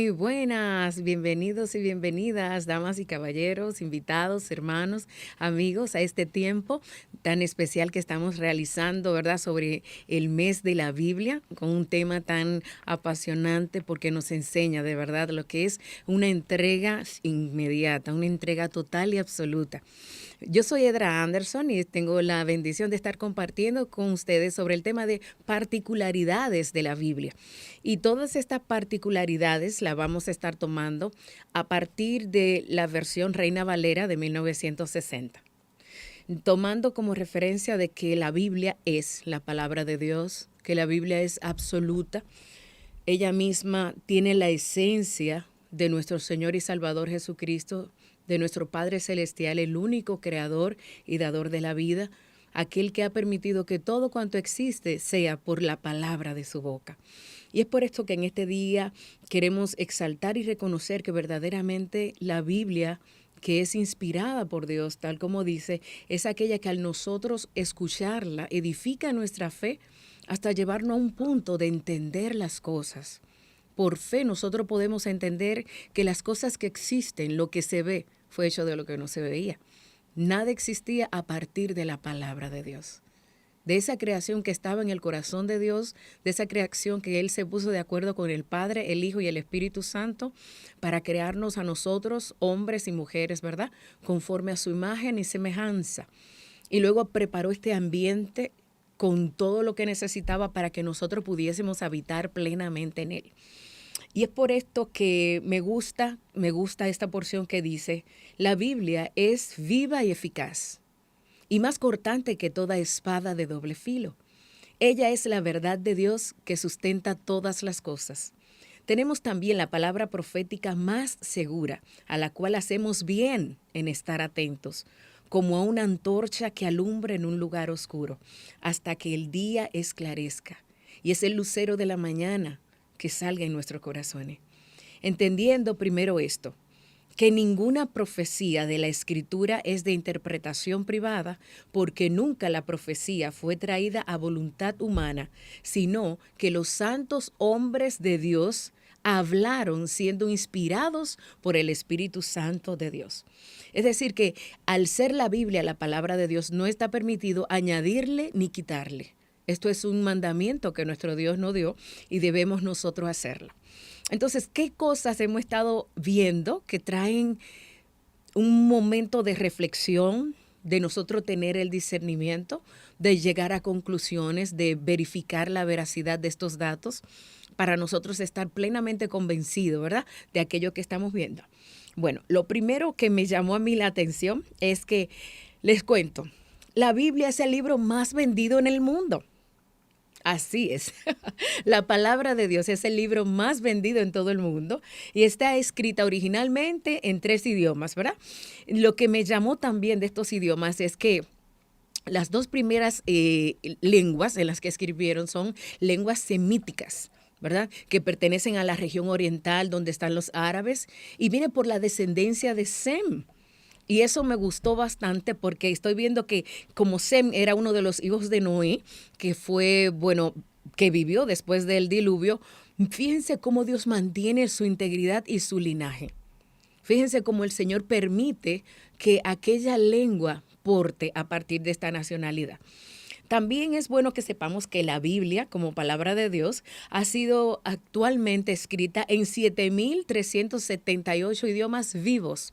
Muy buenas, bienvenidos y bienvenidas, damas y caballeros, invitados, hermanos, amigos, a este tiempo tan especial que estamos realizando, ¿verdad? Sobre el mes de la Biblia, con un tema tan apasionante porque nos enseña de verdad lo que es una entrega inmediata, una entrega total y absoluta. Yo soy Edra Anderson y tengo la bendición de estar compartiendo con ustedes sobre el tema de particularidades de la Biblia. Y todas estas particularidades las vamos a estar tomando a partir de la versión Reina Valera de 1960, tomando como referencia de que la Biblia es la palabra de Dios, que la Biblia es absoluta. Ella misma tiene la esencia de nuestro Señor y Salvador Jesucristo, de nuestro Padre Celestial, el único creador y dador de la vida, aquel que ha permitido que todo cuanto existe sea por la palabra de su boca. Y es por esto que en este día queremos exaltar y reconocer que verdaderamente la Biblia, que es inspirada por Dios, tal como dice, es aquella que al nosotros escucharla edifica nuestra fe hasta llevarnos a un punto de entender las cosas. Por fe nosotros podemos entender que las cosas que existen, lo que se ve, fue hecho de lo que no se veía. Nada existía a partir de la palabra de Dios. De esa creación que estaba en el corazón de Dios, de esa creación que Él se puso de acuerdo con el Padre, el Hijo y el Espíritu Santo para crearnos a nosotros, hombres y mujeres, ¿verdad? Conforme a su imagen y semejanza. Y luego preparó este ambiente con todo lo que necesitaba para que nosotros pudiésemos habitar plenamente en Él. Y es por esto que me gusta esta porción que dice, la Biblia es viva y eficaz, y más cortante que toda espada de doble filo. Ella es la verdad de Dios que sustenta todas las cosas. Tenemos también la palabra profética más segura, a la cual hacemos bien en estar atentos, como a una antorcha que alumbra en un lugar oscuro, hasta que el día esclarezca. Y es el lucero de la mañana que salga en nuestros corazones. Entendiendo primero esto, que ninguna profecía de la Escritura es de interpretación privada, porque nunca la profecía fue traída a voluntad humana, sino que los santos hombres de Dios hablaron siendo inspirados por el Espíritu Santo de Dios. Es decir, que al ser la Biblia la palabra de Dios, no está permitido añadirle ni quitarle. Esto es un mandamiento que nuestro Dios nos dio y debemos nosotros hacerlo. Entonces, ¿qué cosas hemos estado viendo que traen un momento de reflexión, de nosotros tener el discernimiento, de llegar a conclusiones, de verificar la veracidad de estos datos, para nosotros estar plenamente convencidos, ¿verdad?, de aquello que estamos viendo? Bueno, lo primero que me llamó a mí la atención es que, les cuento, la Biblia es el libro más vendido en el mundo. Así es. La palabra de Dios es el libro más vendido en todo el mundo y está escrita originalmente en 3 idiomas, ¿verdad? Lo que me llamó también de estos idiomas es que las 2 primeras lenguas en las que escribieron son lenguas semíticas, ¿verdad? Que pertenecen a la región oriental donde están los árabes y viene por la descendencia de Sem. Y eso me gustó bastante porque estoy viendo que como Sem era uno de los hijos de Noé, que fue, bueno, que vivió después del diluvio, fíjense cómo Dios mantiene su integridad y su linaje. Fíjense cómo el Señor permite que aquella lengua porte a partir de esta nacionalidad. También es bueno que sepamos que la Biblia, como palabra de Dios, ha sido actualmente escrita en 7,378 idiomas vivos.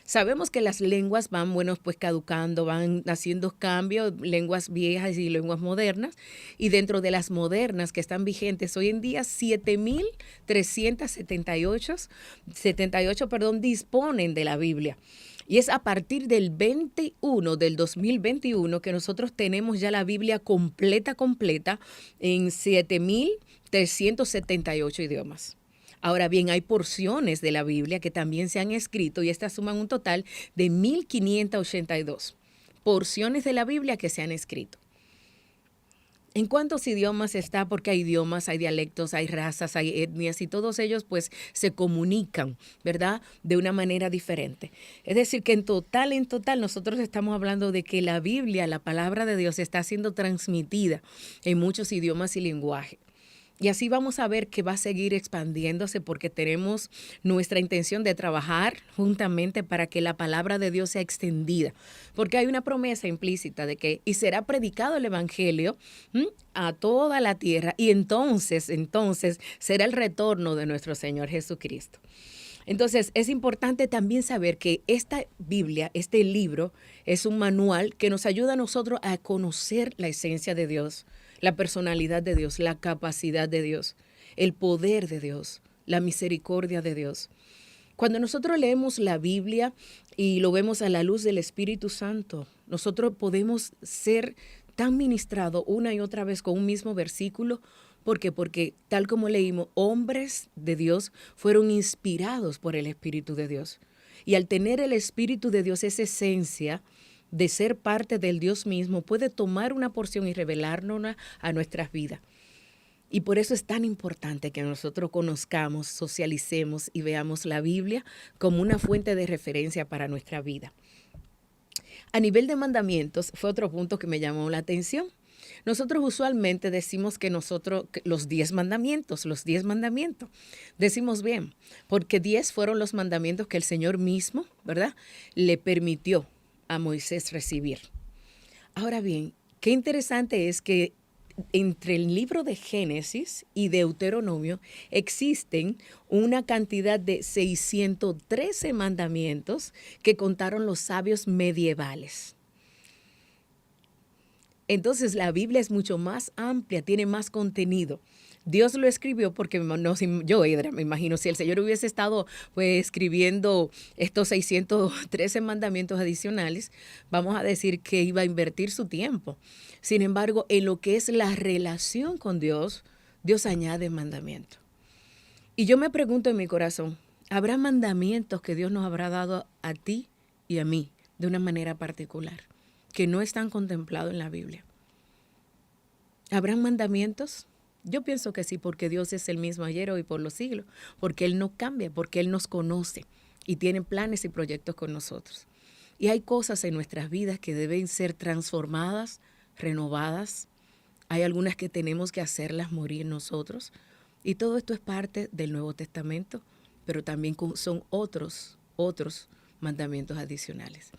Sabemos que las lenguas van, bueno, pues caducando, van haciendo cambios, lenguas viejas y lenguas modernas, y dentro de las modernas que están vigentes hoy en día, 7,378 disponen de la Biblia. Y es a partir del 2021 que nosotros tenemos ya la Biblia completa en 7,378 idiomas. Ahora bien, hay porciones de la Biblia que también se han escrito y estas suman un total de 1,582 porciones de la Biblia que se han escrito. ¿En cuántos idiomas está? Porque hay idiomas, hay dialectos, hay razas, hay etnias y todos ellos pues se comunican, ¿verdad?, de una manera diferente. Es decir, que en total nosotros estamos hablando de que la Biblia, la palabra de Dios, está siendo transmitida en muchos idiomas y lenguajes. Y así vamos a ver que va a seguir expandiéndose porque tenemos nuestra intención de trabajar juntamente para que la palabra de Dios sea extendida. Porque hay una promesa implícita de que y será predicado el evangelio a toda la tierra y entonces será el retorno de nuestro Señor Jesucristo. Entonces, es importante también saber que esta Biblia, este libro, es un manual que nos ayuda a nosotros a conocer la esencia de Dios, la personalidad de Dios, la capacidad de Dios, el poder de Dios, la misericordia de Dios. Cuando nosotros leemos la Biblia y lo vemos a la luz del Espíritu Santo, nosotros podemos ser tan ministrados una y otra vez con un mismo versículo. ¿Por qué? Porque tal como leímos, hombres de Dios fueron inspirados por el Espíritu de Dios. Y al tener el Espíritu de Dios, esa esencia de ser parte del Dios mismo, puede tomar una porción y revelárnosla a nuestras vidas. Y por eso es tan importante que nosotros conozcamos, socialicemos y veamos la Biblia como una fuente de referencia para nuestra vida. A nivel de mandamientos, fue otro punto que me llamó la atención. Nosotros usualmente decimos que los 10 mandamientos, decimos bien, porque 10 fueron los mandamientos que el Señor mismo, ¿verdad?, le permitió a Moisés recibir. Ahora bien, qué interesante es que entre el libro de Génesis y Deuteronomio existen una cantidad de 613 mandamientos que contaron los sabios medievales. Entonces la Biblia es mucho más amplia, tiene más contenido. Dios lo escribió porque yo, Edra, me imagino, si el Señor hubiese estado pues escribiendo estos 613 mandamientos adicionales, vamos a decir que iba a invertir su tiempo. Sin embargo, en lo que es la relación con Dios, Dios añade mandamientos. Y yo me pregunto en mi corazón, ¿habrá mandamientos que Dios nos habrá dado a ti y a mí de una manera particular que no están contemplados en la Biblia? ¿Habrán mandamientos? Yo pienso que sí, porque Dios es el mismo ayer, hoy, por los siglos, porque Él no cambia, porque Él nos conoce y tiene planes y proyectos con nosotros. Y hay cosas en nuestras vidas que deben ser transformadas, renovadas. Hay algunas que tenemos que hacerlas morir nosotros. Y todo esto es parte del Nuevo Testamento, pero también son otros mandamientos adicionales.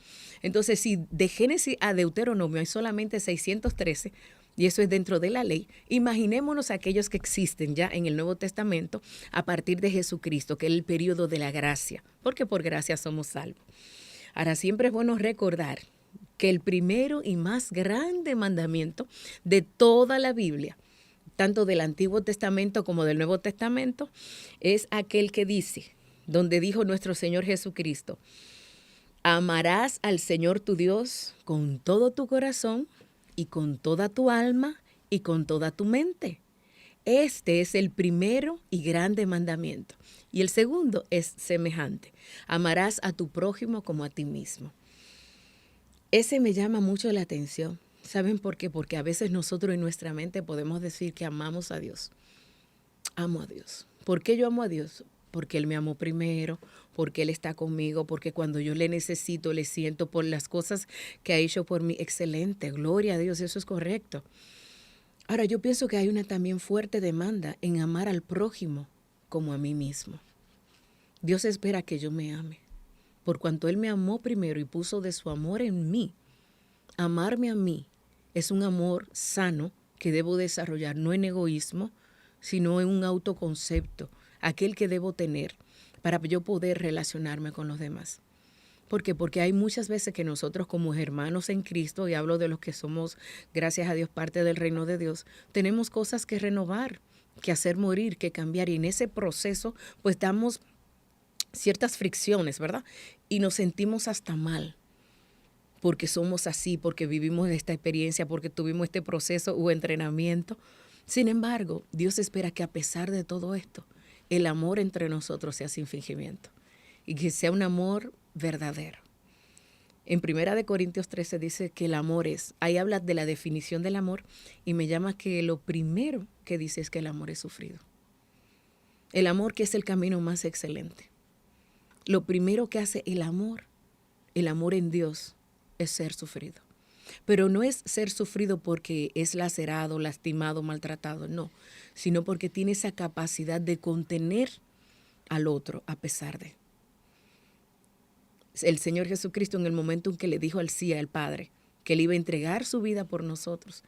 Entonces, si de Génesis a Deuteronomio hay solamente 613, y eso es dentro de la ley, imaginémonos aquellos que existen ya en el Nuevo Testamento a partir de Jesucristo, que es el periodo de la gracia, porque por gracia somos salvos. Ahora, siempre es bueno recordar que el primero y más grande mandamiento de toda la Biblia, tanto del Antiguo Testamento como del Nuevo Testamento, es aquel que dice, donde dijo nuestro Señor Jesucristo: amarás al Señor tu Dios con todo tu corazón y con toda tu alma y con toda tu mente. Este es el primero y grande mandamiento. Y el segundo es semejante: amarás a tu prójimo como a ti mismo. Ese me llama mucho la atención. ¿Saben por qué? Porque a veces nosotros en nuestra mente podemos decir que amamos a Dios. Amo a Dios. ¿Por qué yo amo a Dios? Porque Él me amó primero, porque Él está conmigo, porque cuando yo le necesito, le siento por las cosas que ha hecho por mí. Excelente, gloria a Dios, eso es correcto. Ahora, yo pienso que hay una también fuerte demanda en amar al prójimo como a mí mismo. Dios espera que yo me ame. Por cuanto Él me amó primero y puso de su amor en mí, amarme a mí es un amor sano que debo desarrollar, no en egoísmo, sino en un autoconcepto, aquel que debo tener para yo poder relacionarme con los demás. ¿Por qué? Porque hay muchas veces que nosotros como hermanos en Cristo, y hablo de los que somos, gracias a Dios, parte del reino de Dios, tenemos cosas que renovar, que hacer morir, que cambiar, y en ese proceso pues damos ciertas fricciones, ¿verdad? Y nos sentimos hasta mal porque somos así, porque vivimos esta experiencia, porque tuvimos este proceso o entrenamiento. Sin embargo, Dios espera que a pesar de todo esto, el amor entre nosotros sea sin fingimiento y que sea un amor verdadero. En 1 Corintios 13 dice que el amor es, ahí habla de la definición del amor y me llama que lo primero que dice es que el amor es sufrido. El amor, que es el camino más excelente. Lo primero que hace el amor en Dios, es ser sufrido. Pero no es ser sufrido porque es lacerado, lastimado, maltratado, no, sino porque tiene esa capacidad de contener al otro a pesar de. El Señor Jesucristo, en el momento en que le dijo al sí al Padre que Él iba a entregar su vida por nosotros,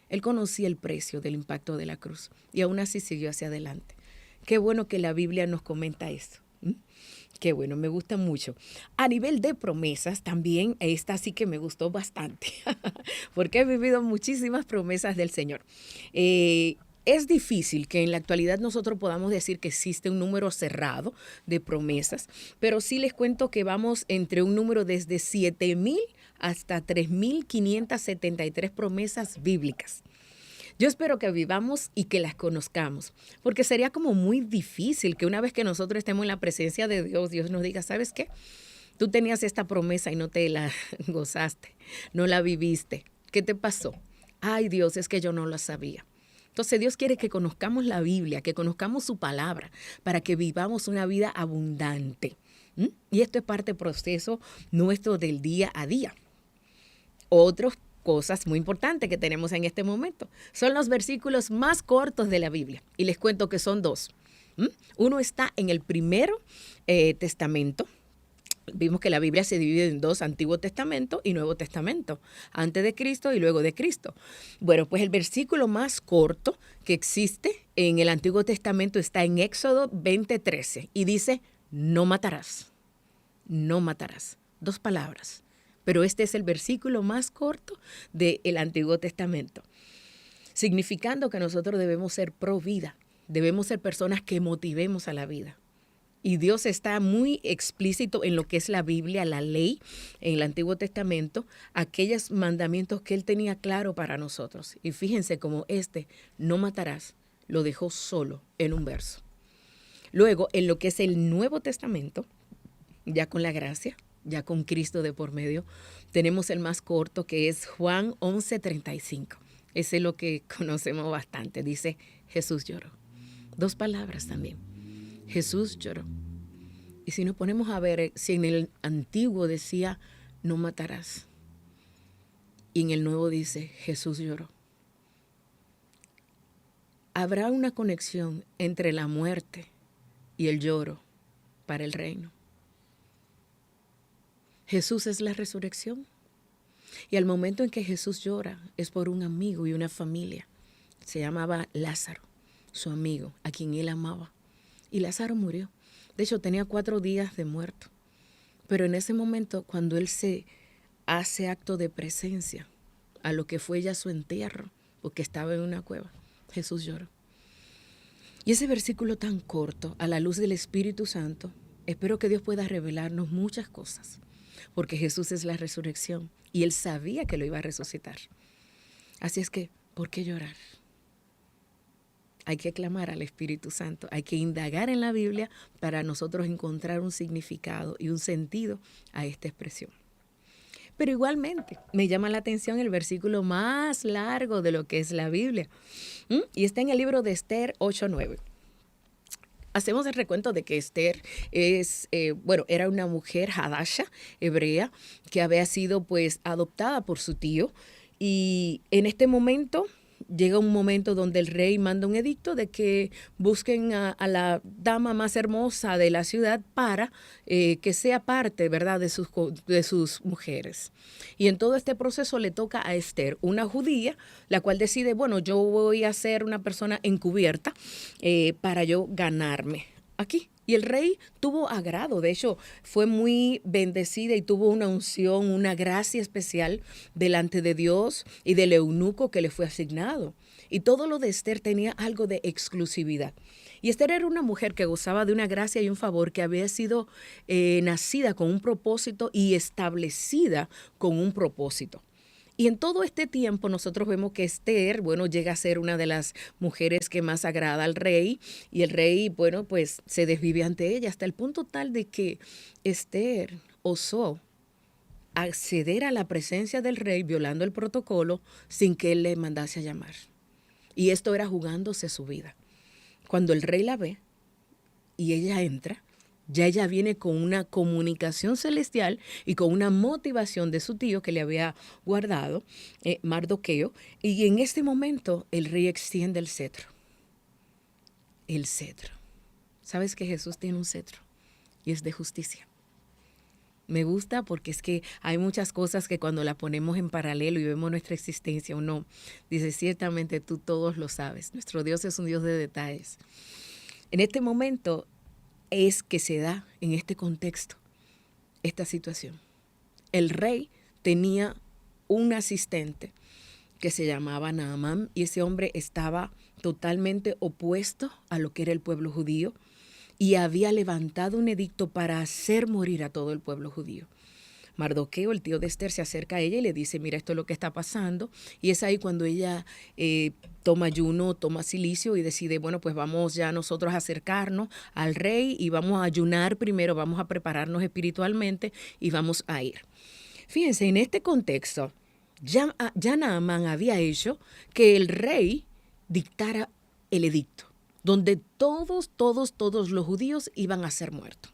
Él conocía el precio del impacto de la cruz y aún así siguió hacia adelante. Qué bueno que la Biblia nos comenta esto. Qué bueno, me gusta mucho. A nivel de promesas, también esta sí que me gustó bastante, porque he vivido muchísimas promesas del Señor. Es difícil que en la actualidad nosotros podamos decir que existe un número cerrado de promesas, pero sí les cuento que vamos entre un número desde 7,000 hasta 3,573 promesas bíblicas. Yo espero que vivamos y que las conozcamos, porque sería como muy difícil que una vez que nosotros estemos en la presencia de Dios, Dios nos diga, ¿sabes qué? Tú tenías esta promesa y no te la gozaste, no la viviste. ¿Qué te pasó? Ay, Dios, es que yo no la sabía. Entonces Dios quiere que conozcamos la Biblia, que conozcamos su palabra, para que vivamos una vida abundante. Y esto es parte del proceso nuestro del día a día. Otros cosas muy importantes que tenemos en este momento son los versículos más cortos de la Biblia. Y les cuento que son dos. Uno está en el primero testamento. Vimos que la Biblia se divide en dos, Antiguo Testamento y Nuevo Testamento, antes de Cristo y luego de Cristo. Bueno, pues el versículo más corto que existe en el Antiguo Testamento está en Éxodo 20:13 y dice, no matarás, no matarás. 2 palabras. Pero este es el versículo más corto del Antiguo Testamento, significando que nosotros debemos ser pro vida, debemos ser personas que motivemos a la vida. Y Dios está muy explícito en lo que es la Biblia, la ley, en el Antiguo Testamento, aquellos mandamientos que Él tenía claro para nosotros. Y fíjense cómo no matarás, lo dejó solo en un verso. Luego, en lo que es el Nuevo Testamento, ya con la gracia, ya con Cristo de por medio, tenemos el más corto que es Juan 11:35. Ese es lo que conocemos bastante. Dice, Jesús lloró. 2 palabras también. Jesús lloró. Y si nos ponemos a ver, si en el antiguo decía, no matarás. Y en el nuevo dice, Jesús lloró. Habrá una conexión entre la muerte y el lloro para el reino. Jesús es la resurrección. Y al momento en que Jesús llora es por un amigo y una familia. Se llamaba Lázaro, su amigo, a quien él amaba. Y Lázaro murió. De hecho, tenía 4 días de muerto. Pero en ese momento, cuando él se hace acto de presencia a lo que fue ya su entierro, porque estaba en una cueva, Jesús lloró. Y ese versículo tan corto, a la luz del Espíritu Santo, espero que Dios pueda revelarnos muchas cosas, porque Jesús es la resurrección y Él sabía que lo iba a resucitar. Así es que, ¿por qué llorar? Hay que clamar al Espíritu Santo, hay que indagar en la Biblia para nosotros encontrar un significado y un sentido a esta expresión. Pero igualmente me llama la atención el versículo más largo de lo que es la Biblia. Y está en el libro de Esther 8:9. Hacemos el recuento de que Esther era una mujer hadasha, hebrea, que había sido pues adoptada por su tío. Y en este momento llega un momento donde el rey manda un edicto de que busquen a la dama más hermosa de la ciudad para que sea parte, ¿verdad?, de sus mujeres. Y en todo este proceso le toca a Esther, una judía, la cual decide, bueno, yo voy a ser una persona encubierta para yo ganarme aquí. Y el rey tuvo agrado, de hecho, fue muy bendecida y tuvo una unción, una gracia especial delante de Dios y del eunuco que le fue asignado. Y todo lo de Esther tenía algo de exclusividad. Y Esther era una mujer que gozaba de una gracia y un favor que había sido nacida con un propósito y establecida con un propósito. Y en todo este tiempo nosotros vemos que Esther, llega a ser una de las mujeres que más agrada al rey y el rey, pues se desvive ante ella hasta el punto tal de que Esther osó acceder a la presencia del rey violando el protocolo sin que él le mandase a llamar. Y esto era jugándose su vida. Cuando el rey la ve y ella entra, Ya ella viene con una comunicación celestial y con una motivación de su tío que le había guardado, Mardoqueo. Y en este momento el rey extiende el cetro. El cetro. ¿Sabes que Jesús tiene un cetro? Y es de justicia. Me gusta porque es que hay muchas cosas que cuando la ponemos en paralelo y vemos nuestra existencia, uno dice, ciertamente tú todos lo sabes. Nuestro Dios es un Dios de detalles. En este momento es que se da en este contexto esta situación. El rey tenía un asistente que se llamaba Naamán y ese hombre estaba totalmente opuesto a lo que era el pueblo judío y había levantado un edicto para hacer morir a todo el pueblo judío. Mardoqueo, el tío de Esther, se acerca a ella y le dice, mira, esto es lo que está pasando. Y es ahí cuando ella toma ayuno, toma cilicio y decide, bueno, pues vamos ya nosotros a acercarnos al rey y vamos a ayunar primero, vamos a prepararnos espiritualmente y vamos a ir. Fíjense, en este contexto, ya Naamán había hecho que el rey dictara el edicto, donde todos los judíos iban a ser muertos.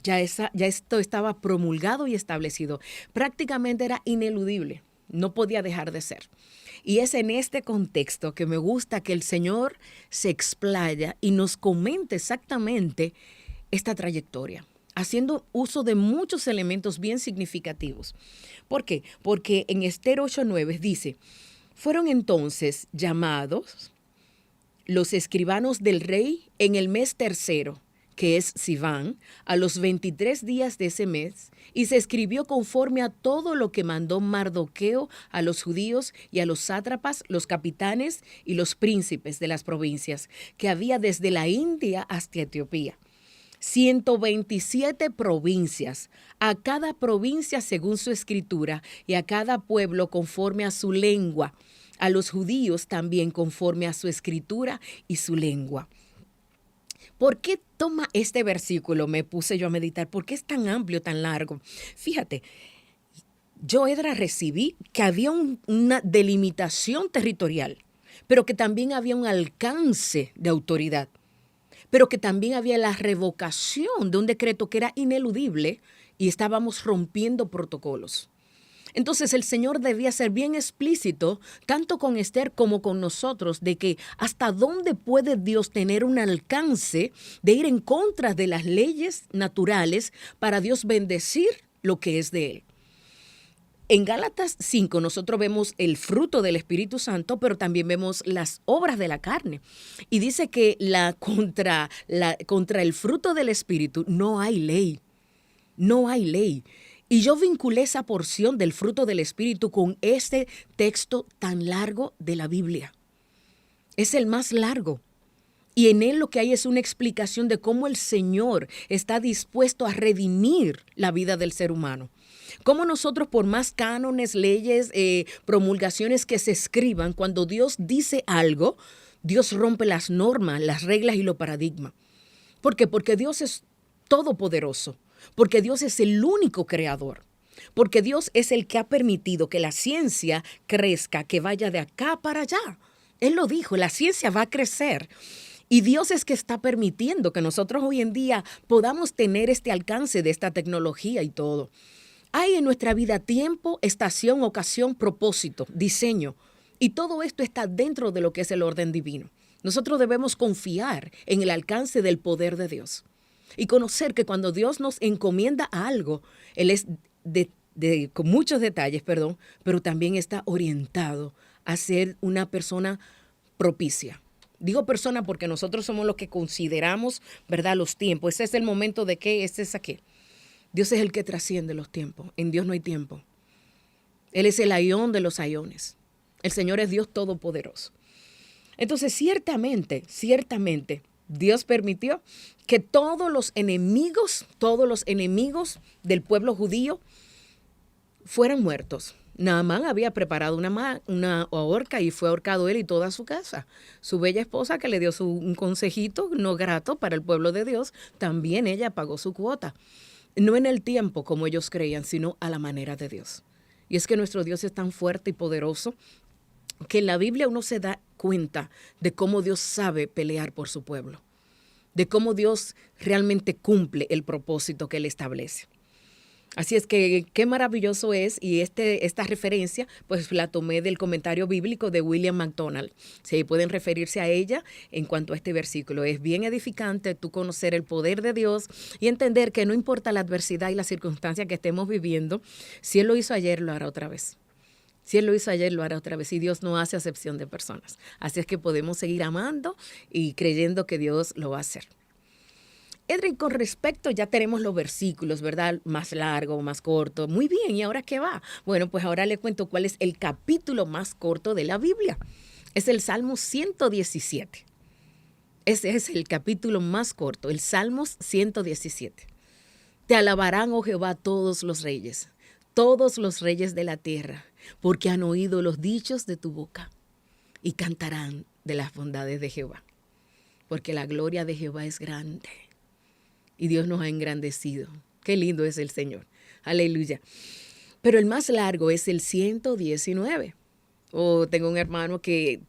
Ya esto estaba promulgado y establecido. Prácticamente era ineludible, no podía dejar de ser. Y es en este contexto que me gusta que el Señor se explaya y nos comente exactamente esta trayectoria, haciendo uso de muchos elementos bien significativos. ¿Por qué? Porque en Esther 8:9 dice, fueron entonces llamados los escribanos del rey en el mes tercero, que es Siván, a los 23 días de ese mes, y se escribió conforme a todo lo que mandó Mardoqueo a los judíos y a los sátrapas, los capitanes y los príncipes de las provincias, que había desde la India hasta Etiopía. 127 provincias, a cada provincia según su escritura y a cada pueblo conforme a su lengua, a los judíos también conforme a su escritura y su lengua. ¿Por qué toma este versículo? Me puse yo a meditar. ¿Por qué es tan amplio, tan largo? Fíjate, yo, Edra, recibí que había una delimitación territorial, pero que también había un alcance de autoridad, pero que también había la revocación de un decreto que era ineludible y estábamos rompiendo protocolos. Entonces el Señor debía ser bien explícito, tanto con Esther como con nosotros, de que hasta dónde puede Dios tener un alcance de ir en contra de las leyes naturales para Dios bendecir lo que es de Él. En Gálatas 5 nosotros vemos el fruto del Espíritu Santo, pero también vemos las obras de la carne. Y dice que contra el fruto del Espíritu no hay ley. No hay ley. Y yo vinculé esa porción del fruto del Espíritu con este texto tan largo de la Biblia. Es el más largo. Y en él lo que hay es una explicación de cómo el Señor está dispuesto a redimir la vida del ser humano. Cómo nosotros, por más cánones, leyes, promulgaciones que se escriban, cuando Dios dice algo, Dios rompe las normas, las reglas y los paradigmas. ¿Por qué? Porque Dios es todopoderoso. Porque Dios es el único creador, porque Dios es el que ha permitido que la ciencia crezca, que vaya de acá para allá. Él lo dijo, la ciencia va a crecer y Dios es que está permitiendo que nosotros hoy en día podamos tener este alcance de esta tecnología y todo. Hay en nuestra vida tiempo, estación, ocasión, propósito, diseño y todo esto está dentro de lo que es el orden divino. Nosotros debemos confiar en el alcance del poder de Dios. Y conocer que cuando Dios nos encomienda a algo, Él es con muchos detalles, pero también está orientado a ser una persona propicia. Digo persona porque nosotros somos los que consideramos, ¿verdad?, los tiempos. Ese es el momento de qué, este es aquel. Dios es el que trasciende los tiempos. En Dios no hay tiempo. Él es el aión de los aiones. El Señor es Dios todopoderoso. Entonces, ciertamente, Dios permitió que todos los enemigos del pueblo judío fueran muertos. Naamán había preparado una horca y fue ahorcado él y toda su casa. Su bella esposa, que le dio un consejito no grato para el pueblo de Dios, también ella pagó su cuota. No en el tiempo como ellos creían, sino a la manera de Dios. Y es que nuestro Dios es tan fuerte y poderoso que en la Biblia uno se da cuenta de cómo Dios sabe pelear por su pueblo. de cómo Dios realmente cumple el propósito que Él establece. Así es que qué maravilloso es, y esta referencia pues la tomé del comentario bíblico de William MacDonald. Sí, pueden referirse a ella en cuanto a este versículo. Es bien edificante tú conocer el poder de Dios y entender que no importa la adversidad y la circunstancia que estemos viviendo, si Él lo hizo ayer, lo hará otra vez. Si Él lo hizo ayer, lo hará otra vez. Y Dios no hace acepción de personas. Así es que podemos seguir amando y creyendo que Dios lo va a hacer. Edrin, con respecto, ya tenemos los versículos, ¿verdad? Más largo, más corto. Muy bien, ¿y ahora qué va? Bueno, pues ahora le cuento cuál es el capítulo más corto de la Biblia. Es el Salmo 117. Ese es el capítulo más corto, el Salmos 117. Te alabarán, oh Jehová, todos los reyes de la tierra, porque han oído los dichos de tu boca y cantarán de las bondades de Jehová, porque la gloria de Jehová es grande. Y Dios nos ha engrandecido. Qué lindo es el Señor. Aleluya. Pero el más largo es el 119. Tengo un hermano que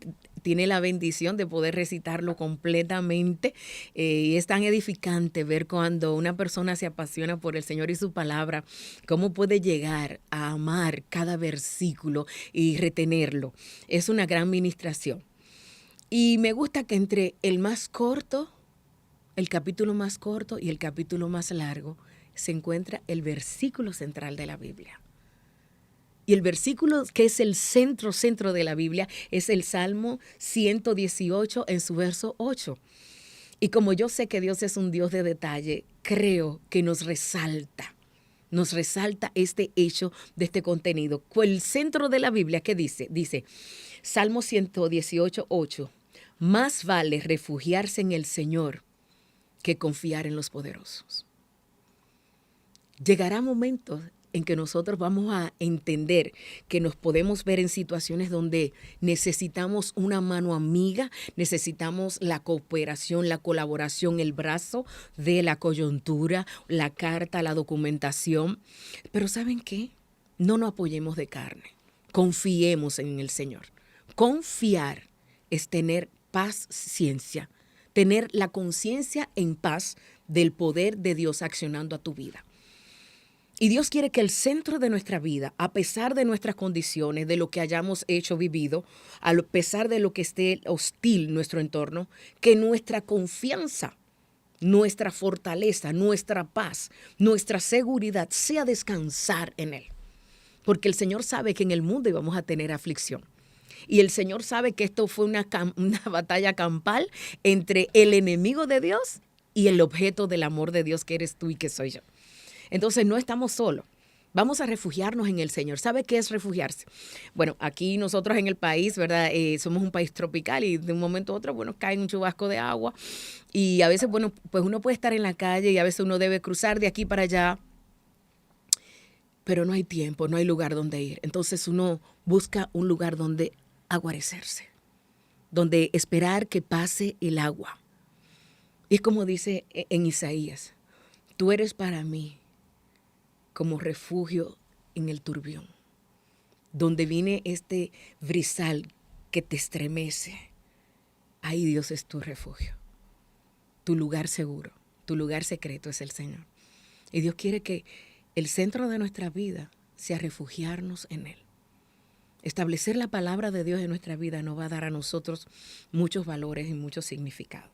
tiene la bendición de poder recitarlo completamente. Y es tan edificante ver cuando una persona se apasiona por el Señor y su palabra, cómo puede llegar a amar cada versículo y retenerlo. Es una gran ministración. Y me gusta que entre el más corto, el capítulo más corto y el capítulo más largo, se encuentra el versículo central de la Biblia. Y el versículo que es el centro de la Biblia es el Salmo 118 en su verso 8. Y como yo sé que Dios es un Dios de detalle, creo que nos resalta este hecho de este contenido. El centro de la Biblia, ¿qué dice? Dice, Salmo 118, 8, más vale refugiarse en el Señor que confiar en los poderosos. Llegará momentos en que nosotros vamos a entender que nos podemos ver en situaciones donde necesitamos una mano amiga, necesitamos la cooperación, la colaboración, el brazo de la coyuntura, la carta, la documentación. Pero ¿saben qué? No nos apoyemos de carne. Confiemos en el Señor. Confiar es tener paciencia, tener la conciencia en paz del poder de Dios accionando a tu vida. Y Dios quiere que el centro de nuestra vida, a pesar de nuestras condiciones, de lo que hayamos hecho, vivido, a pesar de lo que esté hostil nuestro entorno, que nuestra confianza, nuestra fortaleza, nuestra paz, nuestra seguridad sea descansar en Él. Porque el Señor sabe que en el mundo íbamos a tener aflicción. Y el Señor sabe que esto fue una batalla campal entre el enemigo de Dios y el objeto del amor de Dios que eres tú y que soy yo. Entonces no estamos solos. Vamos a refugiarnos en el Señor. ¿Sabe qué es refugiarse? Bueno, aquí nosotros en el país, ¿verdad? Somos un país tropical y de un momento a otro, bueno, cae un chubasco de agua. Y a veces, bueno, pues uno puede estar en la calle y a veces uno debe cruzar de aquí para allá. Pero no hay tiempo, no hay lugar donde ir. Entonces uno busca un lugar donde aguarecerse, donde esperar que pase el agua. Y es como dice en Isaías, tú eres para mí como refugio en el turbión, donde viene este brizal que te estremece. Ahí Dios es tu refugio, tu lugar seguro, tu lugar secreto es el Señor. Y Dios quiere que el centro de nuestra vida sea refugiarnos en Él. Establecer la palabra de Dios en nuestra vida nos va a dar a nosotros muchos valores y mucho significado.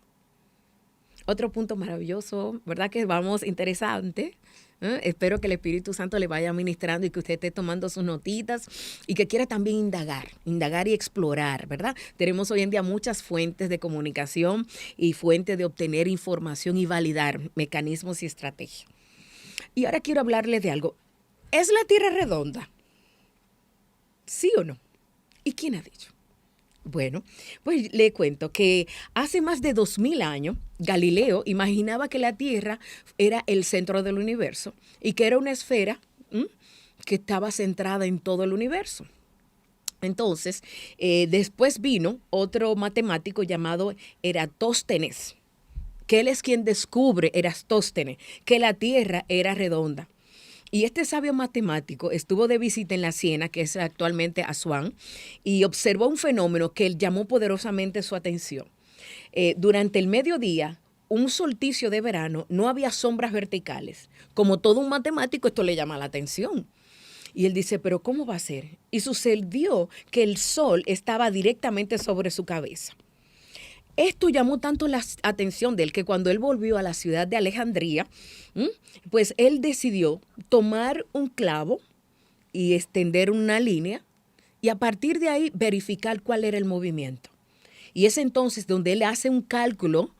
Otro punto maravilloso, ¿verdad? Que vamos interesante. Espero que el Espíritu Santo le vaya ministrando y que usted esté tomando sus notitas y que quiera también indagar y explorar, ¿verdad? Tenemos hoy en día muchas fuentes de comunicación y fuentes de obtener información y validar mecanismos y estrategias. Y ahora quiero hablarles de algo. ¿Es la Tierra redonda? ¿Sí o no? ¿Y quién ha dicho? Bueno, pues le cuento que hace más de 2000 años, Galileo imaginaba que la Tierra era el centro del universo y que era una esfera que estaba centrada en todo el universo. Entonces, después vino otro matemático llamado Eratóstenes, que él es quien descubre, Eratóstenes, que la Tierra era redonda. Y este sabio matemático estuvo de visita en la Siena, que es actualmente Asuán, y observó un fenómeno que él llamó poderosamente su atención. Durante el mediodía, un solsticio de verano no había sombras verticales. Como todo un matemático, esto le llama la atención. Y él dice, pero ¿cómo va a ser? Y sucedió que el sol estaba directamente sobre su cabeza. Esto llamó tanto la atención de él que cuando él volvió a la ciudad de Alejandría, pues él decidió tomar un clavo y extender una línea y a partir de ahí verificar cuál era el movimiento. Y es entonces donde él hace un cálculo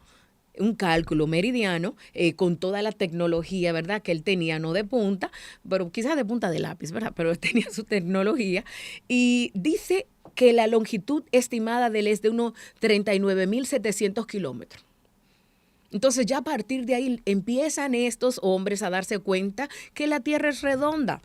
meridiano con toda la tecnología, ¿verdad? Que él tenía, no de punta, pero quizás de punta de lápiz, ¿verdad? Pero él tenía su tecnología y dice que la longitud estimada de él es de unos 39.700 kilómetros. Entonces ya a partir de ahí empiezan estos hombres a darse cuenta que la Tierra es redonda.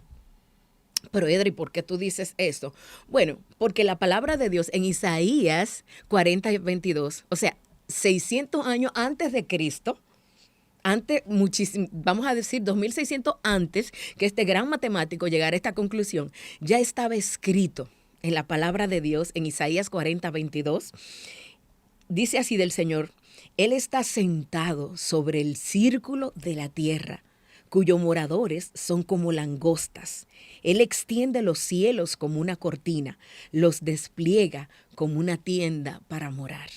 Pero Edri, ¿por qué tú dices esto? Bueno, porque la palabra de Dios en Isaías 40:22, o sea, 600 años antes de Cristo, antes, muchísimo, vamos a decir 2600 antes que este gran matemático llegara a esta conclusión, ya estaba escrito en la palabra de Dios en Isaías 40:22. Dice así del Señor: Él está sentado sobre el círculo de la tierra, cuyos moradores son como langostas. Él extiende los cielos como una cortina, los despliega como una tienda para morar.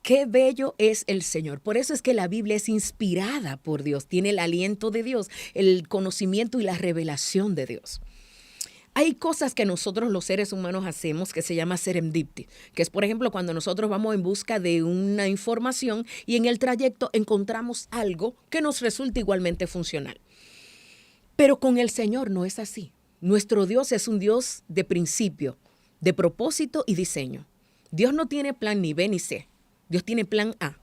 Qué bello es el Señor. Por eso es que la Biblia es inspirada por Dios, tiene el aliento de Dios, el conocimiento y la revelación de Dios. Hay cosas que nosotros los seres humanos hacemos que se llama serendipity, que es, por ejemplo, cuando nosotros vamos en busca de una información y en el trayecto encontramos algo que nos resulta igualmente funcional. Pero con el Señor no es así. Nuestro Dios es un Dios de principio, de propósito y diseño. Dios no tiene plan ni B ni C. Dios tiene plan A.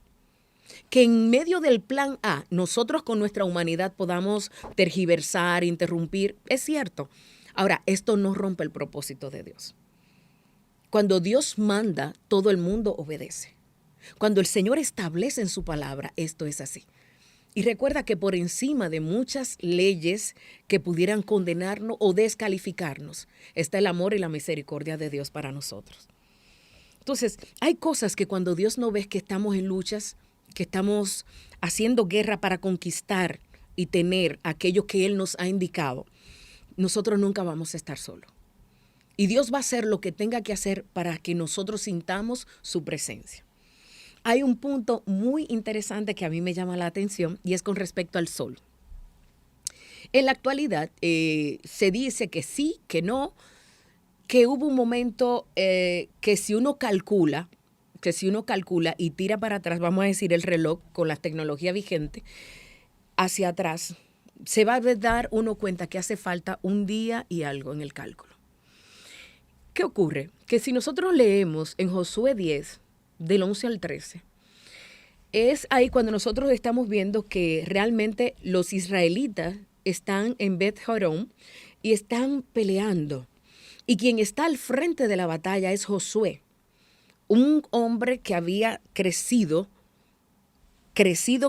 Que en medio del plan A nosotros con nuestra humanidad podamos tergiversar, interrumpir, es cierto. Ahora, esto no rompe el propósito de Dios. Cuando Dios manda, todo el mundo obedece. Cuando el Señor establece en su palabra, esto es así. Y recuerda que por encima de muchas leyes que pudieran condenarnos o descalificarnos, está el amor y la misericordia de Dios para nosotros. Entonces, hay cosas que cuando Dios no ve que estamos en luchas, que estamos haciendo guerra para conquistar y tener aquello que Él nos ha indicado, nosotros nunca vamos a estar solos. Y Dios va a hacer lo que tenga que hacer para que nosotros sintamos su presencia. Hay un punto muy interesante que a mí me llama la atención y es con respecto al sol. En la actualidad se dice que sí, que no, que hubo un momento que si uno calcula y tira para atrás, vamos a decir el reloj con la tecnología vigente, hacia atrás, se va a dar uno cuenta que hace falta un día y algo en el cálculo. ¿Qué ocurre? Que si nosotros leemos en Josué 10, del 11 al 13, es ahí cuando nosotros estamos viendo que realmente los israelitas están en Bet Jorón y están peleando. Y quien está al frente de la batalla es Josué, un hombre que había crecido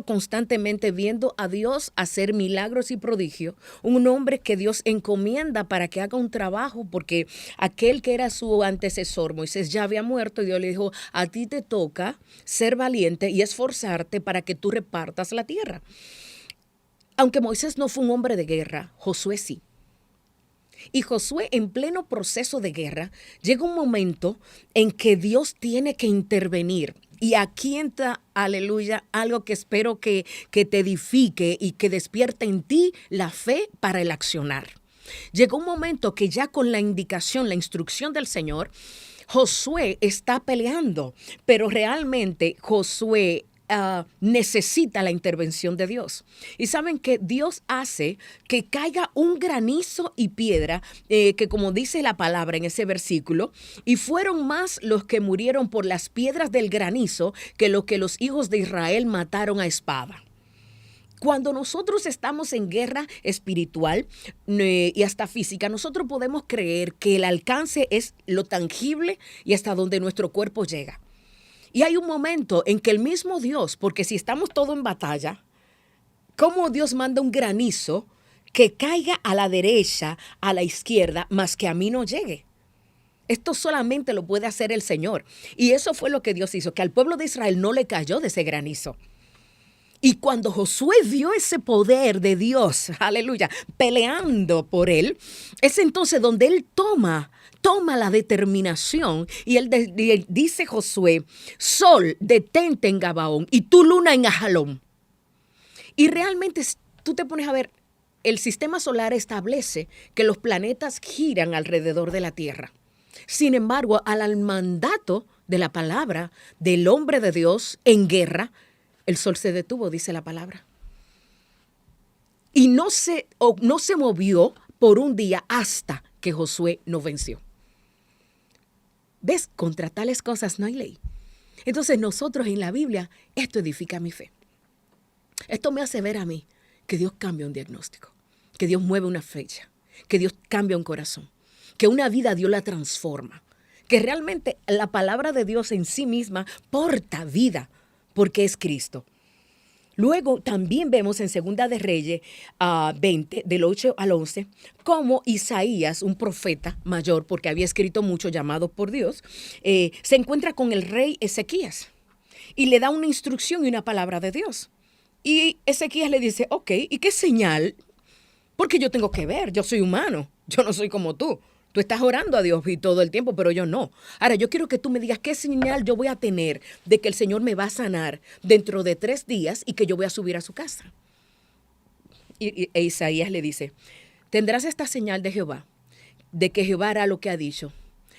constantemente viendo a Dios hacer milagros y prodigios, un hombre que Dios encomienda para que haga un trabajo, porque aquel que era su antecesor, Moisés, ya había muerto y Dios le dijo, a ti te toca ser valiente y esforzarte para que tú repartas la tierra. Aunque Moisés no fue un hombre de guerra, Josué sí. Y Josué, en pleno proceso de guerra, llega un momento en que Dios tiene que intervenir. Y aquí entra, aleluya, algo que espero que te edifique y que despierte en ti la fe para el accionar. Llegó un momento que ya con la indicación, la instrucción del Señor, Josué está peleando, pero realmente Josué necesita la intervención de Dios. Y saben que Dios hace que caiga un granizo y piedra, que como dice la palabra en ese versículo, y fueron más los que murieron por las piedras del granizo que lo que los hijos de Israel mataron a espada. Cuando nosotros estamos en guerra espiritual y hasta física, nosotros podemos creer que el alcance es lo tangible y hasta donde nuestro cuerpo llega. Y hay un momento en que el mismo Dios, porque si estamos todos en batalla, ¿cómo Dios manda un granizo que caiga a la derecha, a la izquierda, más que a mí no llegue? Esto solamente lo puede hacer el Señor. Y eso fue lo que Dios hizo, que al pueblo de Israel no le cayó de ese granizo. Y cuando Josué vio ese poder de Dios, aleluya, peleando por él, es entonces donde él toma la determinación y él dice Josué, sol, detente en Gabaón y tu luna en Ajalón. Y realmente tú te pones a ver, el sistema solar establece que los planetas giran alrededor de la Tierra. Sin embargo, al mandato de la palabra del hombre de Dios en guerra, el sol se detuvo, dice la palabra. Y no se movió por un día hasta que Josué no venció. ¿Ves? Contra tales cosas no hay ley. Entonces nosotros en la Biblia, esto edifica mi fe. Esto me hace ver a mí que Dios cambia un diagnóstico, que Dios mueve una fecha, que Dios cambia un corazón, que una vida Dios la transforma, que realmente la palabra de Dios en sí misma porta vida porque es Cristo. Luego también vemos en Segunda de Reyes 20, del 8 al 11, cómo Isaías, un profeta mayor, porque había escrito mucho, llamado por Dios, se encuentra con el rey Ezequías y le da una instrucción y una palabra de Dios. Y Ezequías le dice, ok, ¿y qué señal? Porque yo tengo que ver, yo soy humano, yo no soy como tú. Tú estás orando a Dios y todo el tiempo, pero yo no. Ahora, yo quiero que tú me digas qué señal yo voy a tener de que el Señor me va a sanar dentro de 3 días y que yo voy a subir a su casa. E Isaías le dice, tendrás esta señal de Jehová, de que Jehová hará lo que ha dicho.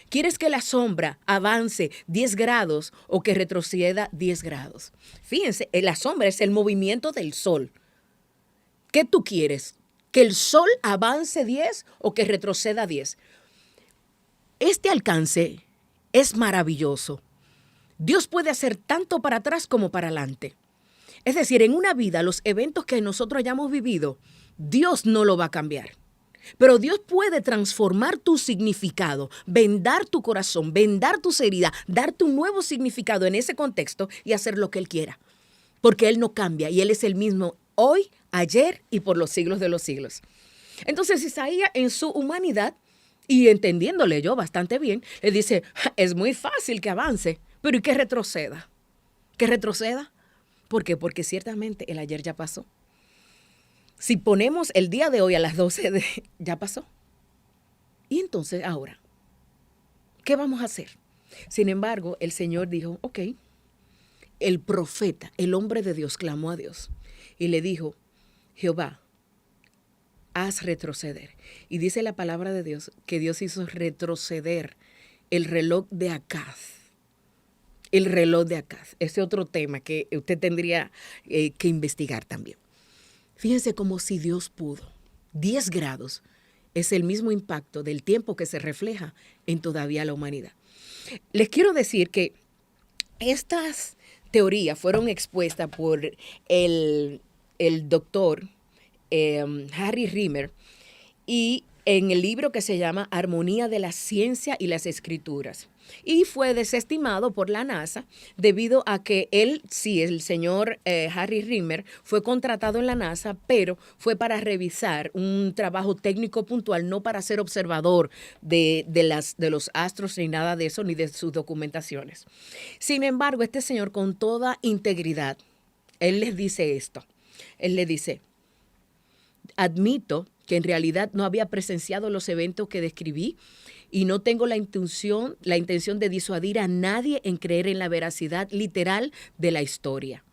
¿Quieres que la sombra avance 10 grados o que retroceda 10 grados? Fíjense, la sombra es el movimiento del sol. ¿Qué tú quieres? ¿Que el sol avance 10 o que retroceda 10? Este alcance es maravilloso. Dios puede hacer tanto para atrás como para adelante. Es decir, en una vida, los eventos que nosotros hayamos vivido, Dios no lo va a cambiar. Pero Dios puede transformar tu significado, vendar tu corazón, vendar tus heridas, darte un nuevo significado en ese contexto y hacer lo que Él quiera. Porque Él no cambia y Él es el mismo hoy, ayer y por los siglos de los siglos. Entonces Isaías en su humanidad y entendiéndole yo bastante bien, le dice, es muy fácil que avance, pero ¿y que retroceda? ¿Que retroceda? ¿Por qué? Porque ciertamente el ayer ya pasó. Si ponemos el día de hoy a las 12, ya pasó. Y entonces ahora, ¿qué vamos a hacer? Sin embargo, el Señor dijo, ok, el profeta, el hombre de Dios, clamó a Dios y le dijo, Jehová, haz retroceder. Y dice la palabra de Dios que Dios hizo retroceder el reloj de Acaz. El reloj de Acaz. Ese otro tema que usted tendría que investigar también. Fíjense como si Dios pudo. 10 grados es el mismo impacto del tiempo que se refleja en todavía la humanidad. Les quiero decir que estas teorías fueron expuestas por el doctor Harry Rimmer y en el libro que se llama Armonía de la Ciencia y las Escrituras. Y fue desestimado por la NASA debido a que él, sí, el señor Harry Rimmer, fue contratado en la NASA, pero fue para revisar un trabajo técnico puntual, no para ser observador de los astros ni nada de eso, ni de sus documentaciones. Sin embargo, este señor con toda integridad, él les dice esto. Él le dice, admito que en realidad no había presenciado los eventos que describí y no tengo la intención de disuadir a nadie en creer en la veracidad literal de la historia.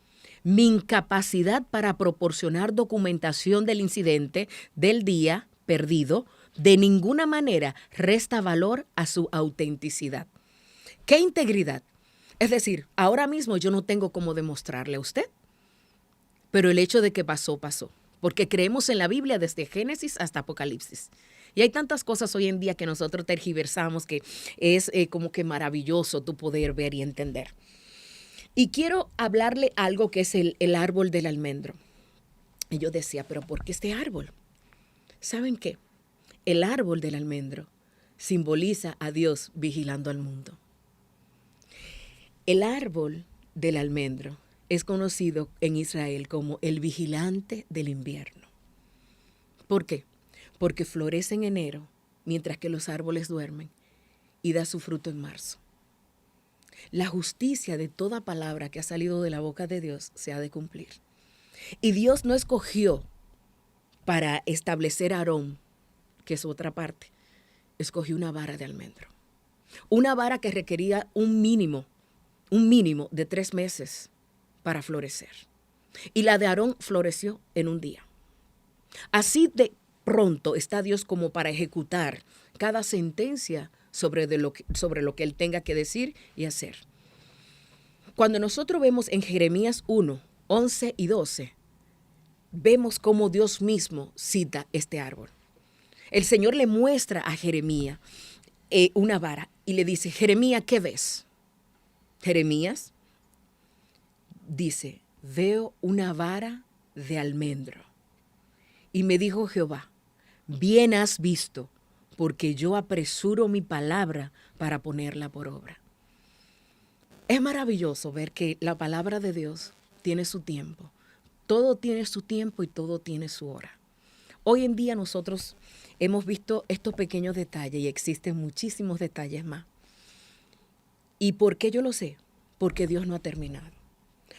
Mi incapacidad para proporcionar documentación del incidente del día perdido de ninguna manera resta valor a su autenticidad. ¿Qué integridad? Es decir, ahora mismo yo no tengo cómo demostrarle a usted, pero el hecho de que pasó, pasó. Porque creemos en la Biblia desde Génesis hasta Apocalipsis. Y hay tantas cosas hoy en día que nosotros tergiversamos que es como que maravilloso tu poder ver y entender. Y quiero hablarle algo que es el árbol del almendro. Y yo decía, ¿pero por qué este árbol? ¿Saben qué? El árbol del almendro simboliza a Dios vigilando al mundo. El árbol del almendro es conocido en Israel como el vigilante del invierno. ¿Por qué? Porque florece en enero, mientras que los árboles duermen, y da su fruto en marzo. La justicia de toda palabra que ha salido de la boca de Dios se ha de cumplir. Y Dios no escogió para establecer a Aarón, que es otra parte, escogió una vara de almendro. Una vara que requería un mínimo de 3 meses para florecer. Y la de Aarón floreció en un día. Así de pronto está Dios como para ejecutar cada sentencia sobre lo que Él tenga que decir y hacer. Cuando nosotros vemos en Jeremías 1, 11 y 12, vemos cómo Dios mismo cita este árbol. El Señor le muestra a Jeremías una vara y le dice, Jeremías, ¿qué ves? Jeremías dice, veo una vara de almendro. Y me dijo Jehová, bien has visto, porque yo apresuro mi palabra para ponerla por obra. Es maravilloso ver que la palabra de Dios tiene su tiempo. Todo tiene su tiempo y todo tiene su hora. Hoy en día nosotros hemos visto estos pequeños detalles y existen muchísimos detalles más. ¿Y por qué yo lo sé? Porque Dios no ha terminado.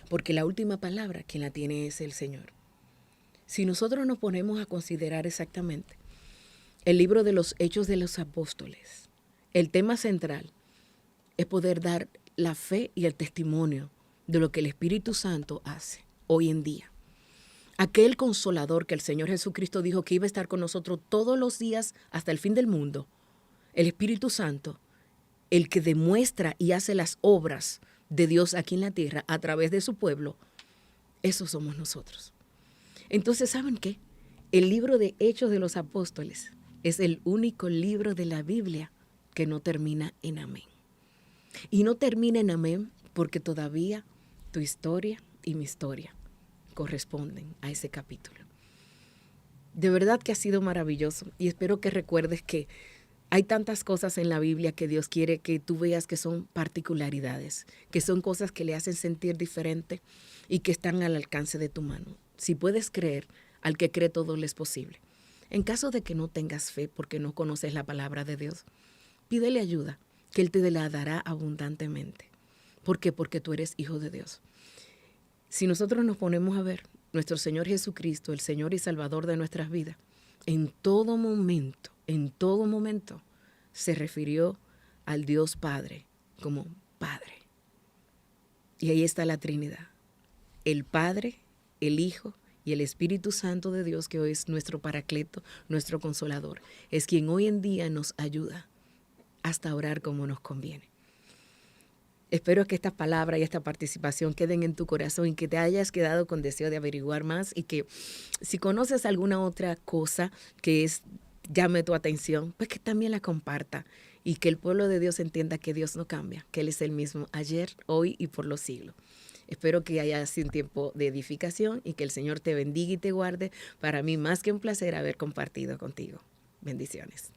Porque la última palabra quien la tiene es el Señor. Si nosotros nos ponemos a considerar exactamente el libro de los Hechos de los Apóstoles, el tema central es poder dar la fe y el testimonio de lo que el Espíritu Santo hace hoy en día. Aquel consolador que el Señor Jesucristo dijo que iba a estar con nosotros todos los días hasta el fin del mundo, el Espíritu Santo, el que demuestra y hace las obras de Dios aquí en la tierra a través de su pueblo, esos somos nosotros. Entonces, ¿saben qué? El libro de Hechos de los Apóstoles es el único libro de la Biblia que no termina en amén. Y no termina en amén porque todavía tu historia y mi historia corresponden a ese capítulo. De verdad que ha sido maravilloso y espero que recuerdes que hay tantas cosas en la Biblia que Dios quiere que tú veas que son particularidades, que son cosas que le hacen sentir diferente y que están al alcance de tu mano. Si puedes creer, al que cree todo le es posible. En caso de que no tengas fe porque no conoces la palabra de Dios, pídele ayuda, que Él te la dará abundantemente. ¿Por qué? Porque tú eres hijo de Dios. Si nosotros nos ponemos a ver, nuestro Señor Jesucristo, el Señor y Salvador de nuestras vidas, en todo momento, se refirió al Dios Padre como Padre. Y ahí está la Trinidad. El Padre, el Hijo y el Espíritu Santo de Dios, que hoy es nuestro Paracleto, nuestro Consolador, es quien hoy en día nos ayuda hasta orar como nos conviene. Espero que estas palabras y esta participación queden en tu corazón y que te hayas quedado con deseo de averiguar más y que si conoces alguna otra cosa que llame tu atención, pues que también la comparta y que el pueblo de Dios entienda que Dios no cambia, que Él es el mismo ayer, hoy y por los siglos. Espero que haya sido un tiempo de edificación y que el Señor te bendiga y te guarde. Para mí más que un placer haber compartido contigo. Bendiciones.